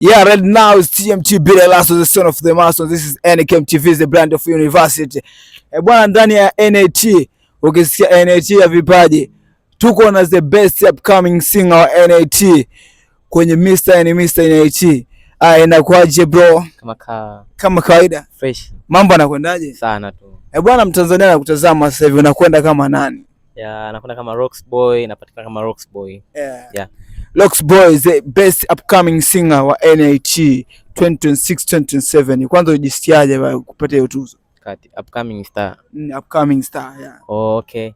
Yeah, right now it's TMT Bila Lasso, the son of the Mason. This is NKM TV, the brand of university. Bwana, ndani ya NAT, ukisikia NAT ya vipaji, tuko na the best upcoming singer wa NAT kwenye Mr. and Mr. NAT. Inakuaje bro? Kama kawaida. Fresh. Mambo yanakwendaje? Sana tu. Bwana, Mtanzania anakutazama sasa hivi, unakwenda kama nani? Anakwenda kama Rocks Boy, napatikana kama Rocks Boy. Yeah. Rocks Boy is the best upcoming singer wa NAT 2026-2027. Kwanza ujisikiaje kupata hiyo tuzo? Upcoming star. Upcoming star, yeah. Oh, okay.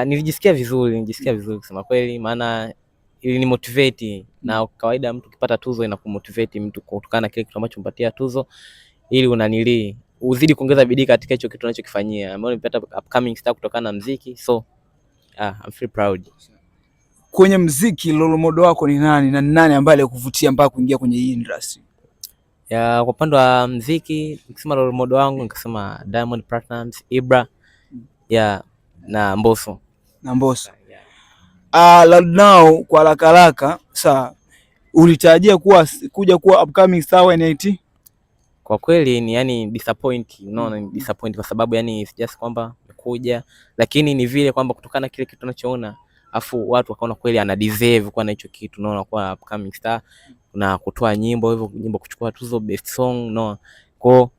Nilijisikia vizuri kusema kweli, maana ili ni motivate na kawaida mtu ukipata tuzo inakumotivate mtu kutokana na kile kitu ambacho umpatia tuzo, ili unanili uzidi kuongeza bidii katika hicho kitu unachokifanyia. Ambao nimepata upcoming star kutokana na muziki, so I'm feel proud. Kwenye muziki role model wako ni nani na nani ambaye alikuvutia mpaka kuingia kwenye hii industry? Kwa upande wa muziki nikisema role model wangu nikasema Diamond Platnumz, Ibra, na Mbosso. Right now kwa haraka sasa, ulitarajia kuja kuwa upcoming star wa NAT? Kwa kweli ni disappoint, unaona, ni disappoint kwa sababu it's just kwamba kuja, lakini ni vile kwamba kutokana na kile kitu tunachoona afu watu wakaona kweli ana deserve kuwa na hicho kitu, unaona, kwa upcoming star na kutoa nyimbo kuchukua tuzo best song, no. Kwa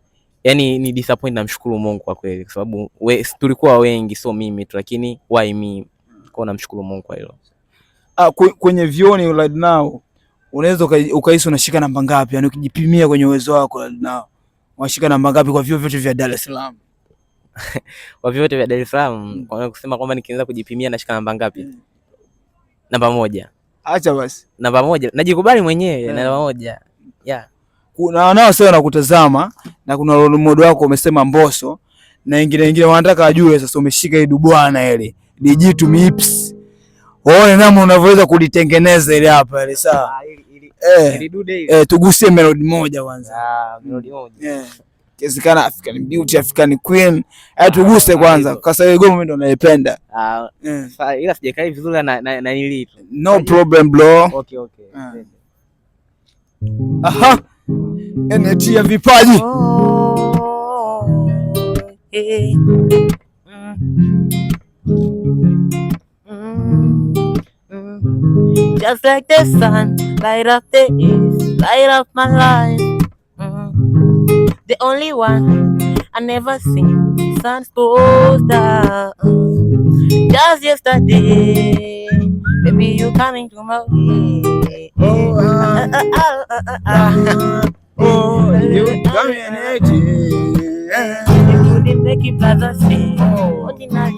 ni disappoint, namshukuru Mungu kwa kweli kwa sababu tulikuwa wengi, so mimi tu, lakini why me, kwa namshukuru Mungu kwa hilo. Kwenye vioni right now unaweza ukahisi unashika namba ngapi? Ukijipimia kwenye uwezo wako right now unashika namba ngapi kwa vio vyote vya Dar es Salaam? Kwa vyote vya Dar es Salaam, kwa kusema kwamba nikianza kujipimia nashika namba ngapi? Namba moja. Acha basi. Namba moja. Najikubali mwenyewe na namba moja. Kuna wanao sasa wanakutazama na kuna role model wako umesema Mbosso na wengine wanataka ajue sasa umeshika hii bwana ile digital mips. Waone namna unavyoweza kulitengeneza ile hapa ile sawa. Ili dude ile. Tugusie melody moja kwanza. Melody moja. Kisikana African Beauty, African Queen. Tuguse kwanza. Kasa ile goma mimi ndo naipenda. Ila sijakai vizuri na nili. No problem bro. Okay. NAT ya vipaji. Just like the sun, light up the east, light up my life. The only one I never seen sun's goes down. Just yesterday, baby, you coming to my way. You coming you couldn't make it brother say. Ordinary,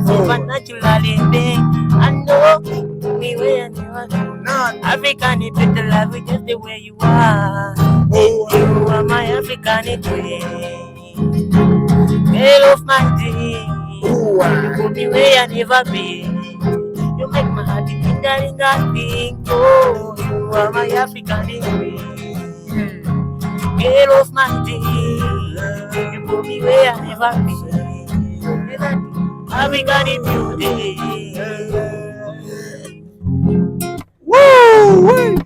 supernaturally big. I know me where you are. African, it's the love just the way you are. You are my African queen, girl of my dream. You put me where I never been. You make my heart ding-a-ding-a-ding. Oh, you are my African queen, girl of my dream. You put me where I never been. African beauty. Woo!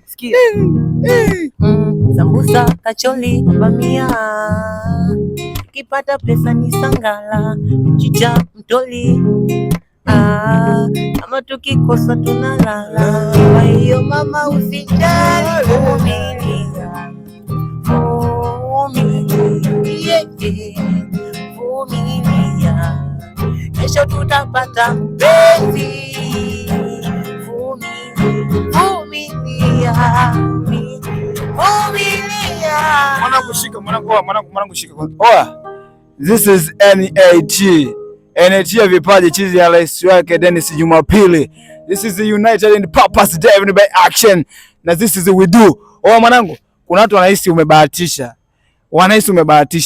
Sambusa, kacholi, bamia, kipata pesa ni sangala, mchicha, mtoli. Kama tukikosa tunalala. Kwa hiyo mama usijali, vumilia, vumilia, kesho tutapata mpenzi. Mwanangu shika. This is NAT. NAT ya vipaji, chizi ya rais wake Dennis Jumapili. This is the United in Purpose Driven by Action. Na this is we do. Mwanangu, kuna watu wanahisi umebahatisha.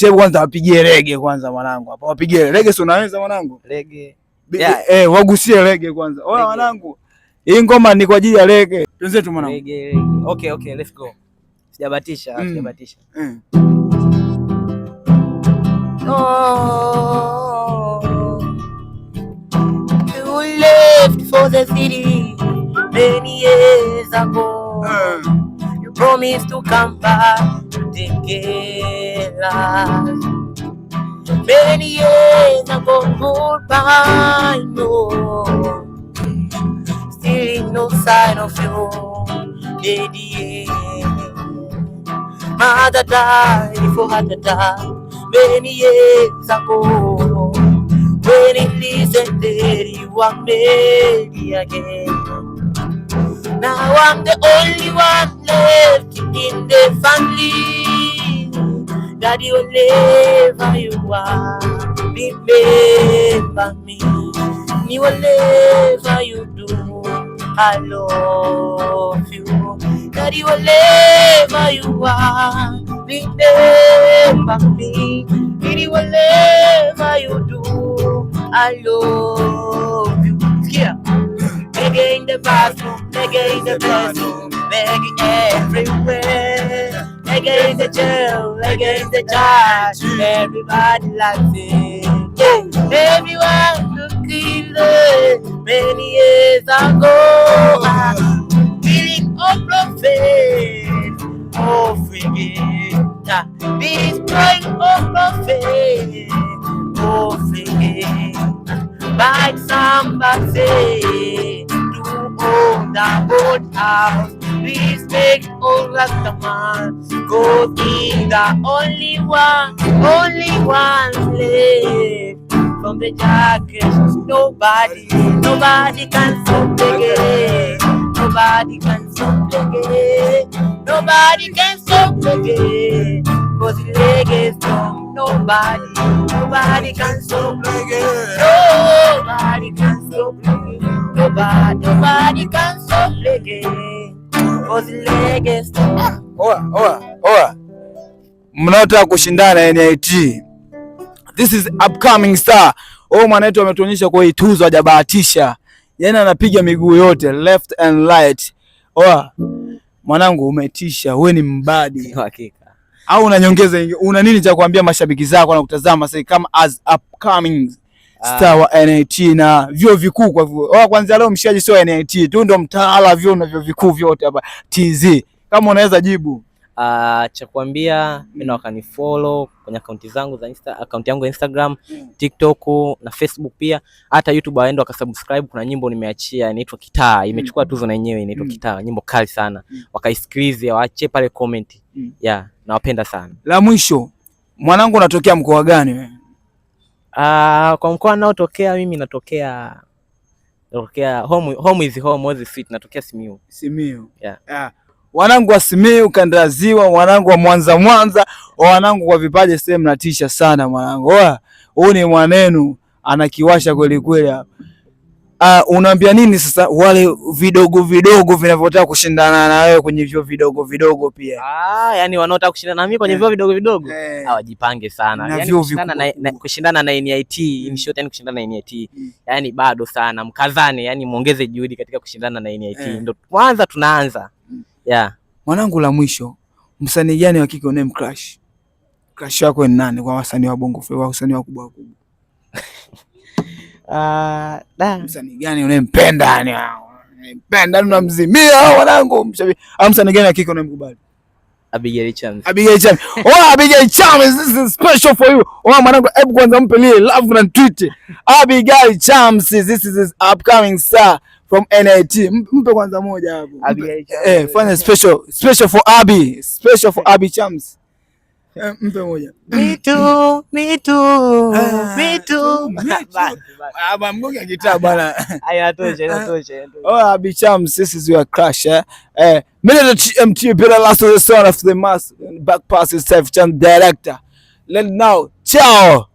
Hebu kwanza wapigie rege kwanza mwanangu. Hapa wapigie rege, si unaweza mwanangu? Rege. Wagusie rege kwanza. Mwanangu, hii ngoma ni kwa ajili ya rege. Tuanze tu mwanangu. Rege. Okay, let's go. Sijabatisha. You left for the city many years ago. You promise to come back together. Many years ago, goodbye, no. Still no sign of you, lady. Mother died before her die many years ago. When it listened, you were made again. Now I'm the only one left in the family. Daddy, whatever you are, remember me. Whatever you do, I love you. Daddy, whatever you are, remember me. Daddy, whatever you do, I love you. Yeah. Reggae in the bathroom, reggae in the bedroom, reggae everywhere. Reggae in the jail, reggae in the church, everybody likes it. Yeah. Everyone could kill it many years ago. Feeling of faith, of reggae. Destroying of faith, of reggae. Like somebody to own the old house, respect all the man. Go be the only one left from the darkness. Nobody can stop the game. Nobody can stop the game. Nobody can stop the game. Cause the leg is strong. Nobody can stop the game. Nobody can stop the game. Nobody can stop the game. Cause the leg is strong. Oa. Mnaotaka kushindana NIT. This is upcoming star. Mwanetu ametuonyesha kwa hii tuzo hajabahatisha. Yaani anapiga miguu yote left and right. Mwanangu umetisha, wewe ni mbadi. Hakika. Au una nini cha kuambia mashabiki zako wanakutazama sasa kama as upcoming star wa NIT na vyuo vikuu kwa hivyo. Kwanza leo mshaji sio NIT tu ndio mtaala vyuo na vyuo vikuu vyote hapa TZ. Kama unaweza jibu. Cha kuambia mimi na wakanifollow kwenye akaunti zangu za akaunti yangu ya Instagram, TikTok na Facebook pia. Hata YouTube waende wakasubscribe, kuna nyimbo nimeachia inaitwa Kitaa. Imechukua tuzo na yenyewe inaitwa Kitaa. Nyimbo kali sana. Wakaisikilize, waache pale comment. Yeah, nawapenda sana. La mwisho, mwanangu unatokea mkoa gani wewe? Kwa mkoa naotokea mimi natokea home is home, was sweet, natokea Simiyu. Yeah. Wanangu wa Simiyu, Kandaziwa, wanangu wa Mwanza, wanangu kwa vipaji sehemu natisha sana mwanangu. Huyu ni mwanenu anakiwasha kweli kweli hapa. Unaambia nini sasa wale vidogo vinavyotaka kushindana na wewe kwenye vyo vidogo pia? Yani wanaotaka kushindana na mimi kwenye vyo vidogo hawajipange sana. Yani kushindana na NIT, in short, yani kushindana na NIT. Yani bado sana, mkazane, yani muongeze juhudi katika kushindana na NIT. Ndio kwanza tunaanza. Yeah. Mwanangu la mwisho, msanii gani wa kike unaye crush? Crush wako ni nani kwa wasanii wa Bongo Flava, wasanii wakubwa? Msanii gani unayempenda yani? Unayempenda unamzimia mwanangu mshabiki. Msanii gani wa kike unayemkubali? Abigail Chams. Abigail Chams, this is special for you. Mwanangu, hebu kwanza mpe lile love na tweet. Abigail Chams, this is his upcoming star from NIT. Mpe kwanza moja hapo. Fanya special for Abi. Special for Abi Chams. Mpe moja. Me too. Mgonga gitaa bwana. Haya tosha. Abi Chams, this is your crush. Minute TMT Bella Last of the son of the mass back pass himself, Cham director. Let now. Ciao.